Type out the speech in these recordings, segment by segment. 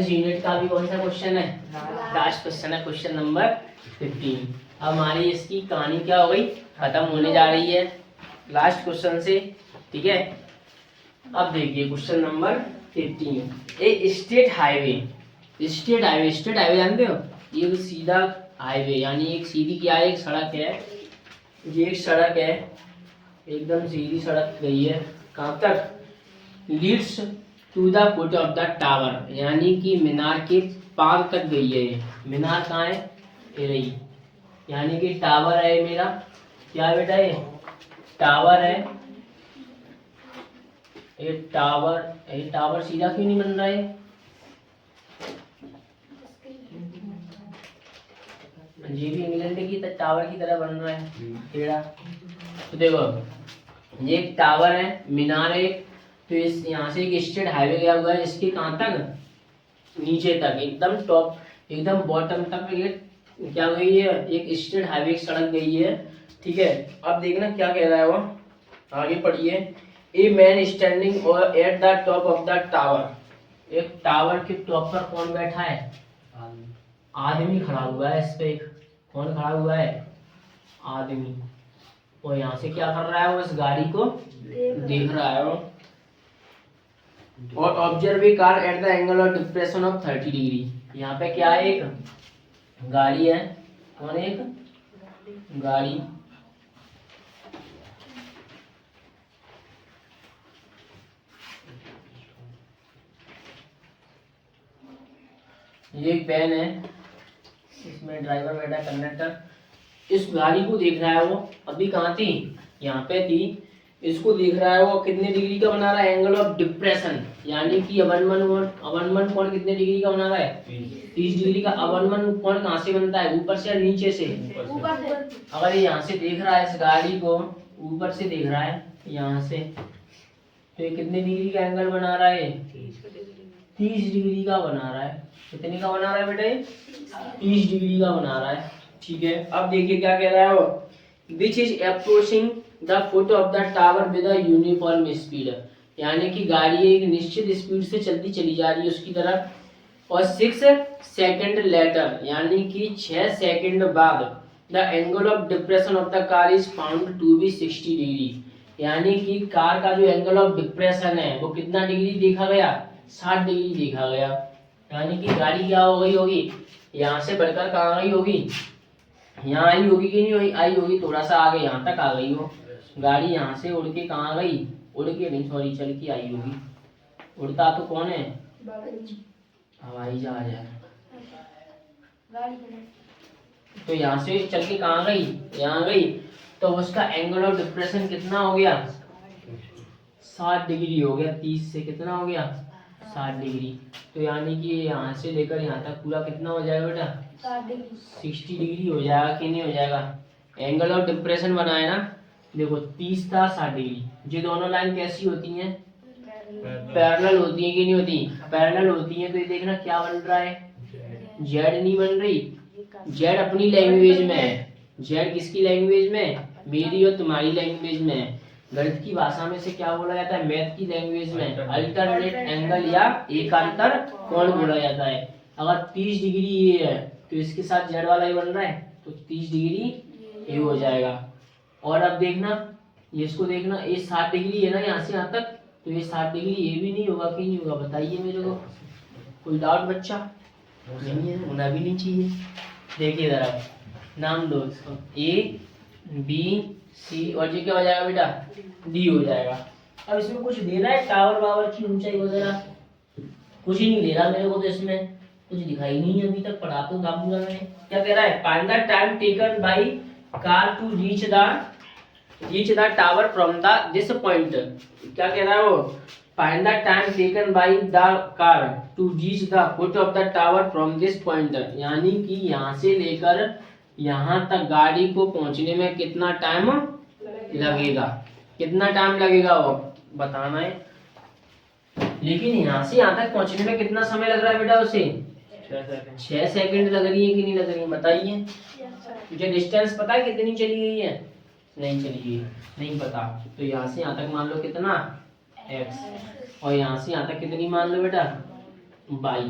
Unit का भी कौन सा क्वेश्चन है? लास्ट क्वेश्चन है, क्वेश्चन नंबर 15। अब हमारी इसकी कहानी क्या हो गई, खत्म होने जा रही है लास्ट क्वेश्चन से। ठीक है, अब देखिए question number 15। A state highway, state highway, state highway जानते हो? ये सीधा हाईवे यानी एक सीधी क्या है, एक सड़क है। ये एक सड़क है, एकदम सीधी सड़क गई है। कहाँ तक? Leads to the foot of the tower, यानी कि मीनार के पार तक गई है। ये मीनार कहाँ है? ये रही, यानी कि टावर है मेरा। क्या है बेटा? ये टावर है। ये टावर सीधा क्यों नहीं बन रहा है? ये भी इंग्लैंड की टावर की तरह बन रहा है टेढ़ा। तो देखो ये एक टावर है, मीनार है। तो इस यहाँ से एक स्टेट हाईवे गया हुआ है, इसके कहाँ तक? नीचे तक, एकदम टॉप, एकदम बॉटम तक ये क्या गई है? एक स्टेट हाईवे, एक सड़क गई है। ठीक है, अब देखना क्या कह रहा है वो, आगे पढ़िए। ए मैन स्टैंडिंग और at the top of the tower, एक टावर के टॉप पर कौन बैठा है? आदमी खड़ा हुआ है। इस पे कौन खड़ा हुआ है? आदमी। और यहाँ से क्या कर रहा है वो? इस गाड़ी को देख रहा है वो। और observe a car at the angle of depression of 30 degree. यहाँ पे क्या है? एक गाड़ी है। कौन है? एक गाड़ी। ये एक वैन है, इसमें ड्राइवर बैठा, कंडक्टर। इस गाड़ी को देख रहा है वो। अभी कहाँ थी? यहाँ पे थी। इसको देख रहा है वो, कितने डिग्री का बना रहा है? एंगल ऑफ डिप्रेशन, यानी कि अवनमन कोण कितने डिग्री का बना रहा है? 30 डिग्री का। अवनमन कोण कहाँ से बनता है? ऊपर से या नीचे से? ऊपर से। अगर ये यहाँ से देख रहा है, इस गाड़ी को ऊपर से देख रहा है यहाँ से, तो ये कितने डिग्री का एंगल बना रहा है? 30 डिग्री का बना रहा है। कितने का बना रहा है बेटा? 30 डिग्री का बना रहा है। ठीक है, अब देखिए क्या कह रहा है वो। Which is approaching the foot of the tower with a uniform speed, यानी कि गाड़ी एक निश्चित स्पीड से चलती चली जा रही है उसकी तरफ। और 6 सेकंड लेटर, यानी कि 6 सेकंड बाद, the angle of depression of the car is found to be 60 degree, यानी कि कार का जो एंगल ऑफ डिप्रेशन है वो कितना डिग्री देखा गया? 60 डिग्री देखा गया। यानी कि गाड़ी क्या हो गई होगी? यहाँ से बढ़कर कहाँ गई होगी? यहाँ आई होगी कि नहीं आई होगी? थोड़ा सा आगे यहाँ तक आ गई हो गाड़ी। यहाँ से उड़ के कहाँ गई? उड़ के नहीं, सॉरी, चल के आई होगी। उड़ता तो कौन है? हवाई जहाज है। तो यहाँ से चल के कहाँ गई? यहाँ गई। तो उसका एंगल ऑफ डिप्रेशन कितना हो गया? 60 डिग्री हो गया। 30 से कितना हो गया? 60 डिग्री। तो यानी कि यहाँ से लेकर यहाँ तक पूरा कितना हो जाएगा बेटा? 60 डिग्री हो जाएगा कि नहीं हो जाएगा? एंगल ऑफ डिप्रेशन बनाए ना, देखो 30 था 60 डिग्री। ये दोनों लाइन कैसी होती हैं? पैरेलल होती है कि नहीं होती? पैरेलल होती है। तो ये देखना क्या बन रहा है? जेड नहीं बन रही। जेड अपनी लैंग्वेज में है। जेड किसकी लैंग्वेज में? मेरी और तुम्हारी लैंग्वेज में है। गणित की भाषा में से क्या बोला जाता है? मैथ की लैंग्वेज में अल्टरनेट एंगल या एकांतर कोण बोला जाता है। अगर 30 डिग्री ये है तो इसके साथ जेड वाला ही बन रहा है, तो 30 डिग्री ये हो जाएगा। और अब देखना, ये इसको देखना, ये 60 डिग्री है ना यहाँ से यहाँ तक, तो ये 60 डिग्री ये भी नहीं होगा कि नहीं होगा? बताइए मेरे को, कोई डाउट बच्चा? नहीं है, होना भी नहीं चाहिए। देखिए जरा, नाम दो इसको, ए बी सी, और ये क्या हो जाएगा बेटा? डी हो जाएगा। अब इसमें कुछ देना है टावर वावर की ऊंचाई वगैरह? कुछ ही नहीं दे रहा मेरे को, तो इसमें कुछ दिखाई नहीं है अभी तक। पढ़ा तो था पूरा मैंने। क्या कह रहा है? Find the time taken by car to reach the tower from the this point. क्या कह रहा है वो? Find the time taken by the car to reach the foot of the tower from this point, यानी कि यहाँ से लेकर यहाँ तक गाड़ी को पहुंचने में कितना टाइम लगेगा? कितना टाइम लगेगा वो बताना है। लेकिन यहाँ से यहाँ तक पहुंचने में कितना समय लग रहा है बेटा उसे? 6 सेकंड लग रही है कि नहीं लग रही है? बताइए मुझे। डिस्टेंस पता है कितनी चली गई है? नहीं चली गई, नहीं पता। तो यहाँ से यहाँ तक मान लो कितना? x, और यहाँ से यहाँ तक कितनी मान लो बेटा? y।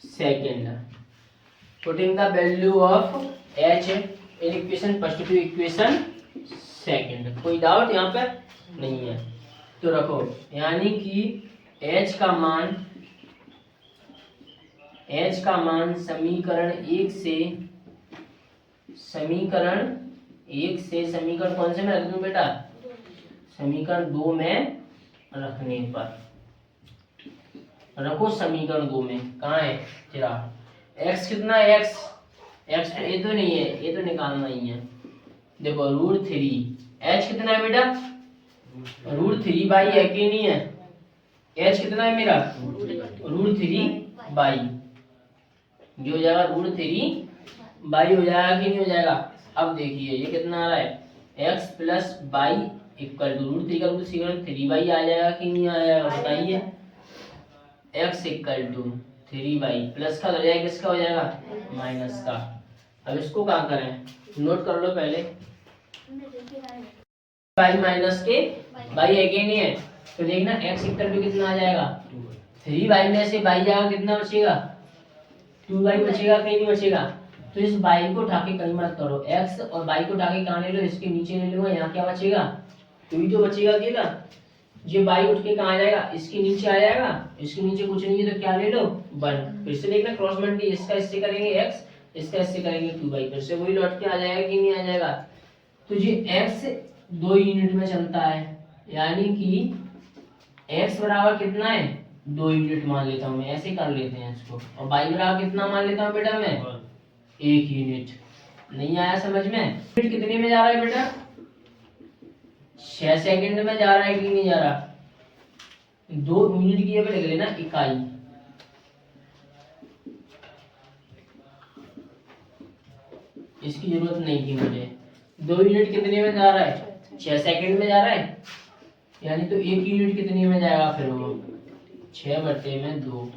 Second. Putting the value of h in equation first to equation second. कोई डाउट यहाँ पे नहीं है तो रखो, यानी कि h का मान समीकरण एक से समीकरण कौन से में रख दूं बेटा, समीकरण 2 में रखने पर रखो। समीकरण 2 में कहाँ है तेरा x कितना है, x तो ये तो नहीं है, ये तो निकालना ही है। देखो √3 h कितना है बेटा, √3 बाई है कि नहीं है, h कितना है मेरा √3 बाई, जो हो जाएगा √3 बाई हो जाएगा कि नहीं हो जाएगा। अब देखिए ये कितना आ रहा है x plus by equal to √3 का √3 3 बाई आ जाएगा कि नहीं आ जाएगा बताइए। x equal to 3 by plus का हो जाएगा, किसका हो जाएगा माइनस का। अब इसको क्या करें, नोट कर लो पहले, बाई माइनस के बाई है कि नहीं है, तो देखना x इक्वल टू कितना आ जाएगा 3 बाई में से बाई जाएगा कितना बचेगा 2 बाई बचेगा कि नहीं बचेगा। तो इस बाई को उठा के कहीं मत करो, x और बाई को उठा के कहाँ ले लो, इसके नीचे ले लो, यहाँ क्या बचेगा 2 तो बचेगा कि ना। ये बाई उठ के कहाँ जाएगा, इसके नीचे आ जाएगा, इसके नीचे कुछ नहीं है तो क्या ले लो 1। फिर से देखना क्रॉस मल्टी, इसका इससे करेंगे x, इसका इससे करेंगे 2 बाई, फिर से वही लौट के आ जाएगा कि नहीं आ जाएगा। तो ये x 2 यूनिट में चलता है, यानी कि x बराबर कितना है 2 यूनिट मान लेता हूँ मैं, ऐसे कर लेते हैं इसको। और बाई बराबर कितना मान लेता हूँ बेटा मैं 1 यूनिट। नहीं आया समझ में, यूनिट कितने में जा रहा है बेटा 6 सेकंड में जा रहा है कि नहीं जा रहा। 2 यूनिट की जगह लिख लेना इकाई, इसकी जरूरत नहीं थी मुझे। 2 यूनिट कितने में जा रहा है 6 सेकंड में जा रहा है, यानी तो 1 यूनिट कितने में जाएगा फिर वो 6/2,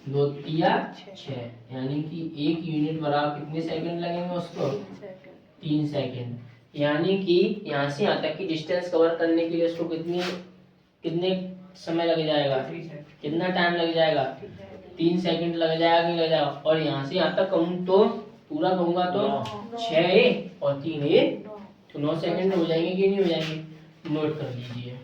2 तिया 6, यानी कि 1 यूनिट बराबर कितने सेकंड लगेंगे उसको 3 सेकंड। यानी कि यहाँ से यहाँ तक की डिस्टेंस कवर करने के लिए उसको कितने समय लग जाएगा, कितना टाइम लग जाएगा 3 सेकंड लग जाएगा कि लग जाएगा। और यहाँ से यहाँ तक कहूँ तो पूरा कहूँगा तो 6 और 3 तो 9 सेकंड हो जाएंगे कि नहीं हो जाएंगे, नोट कर लीजिए।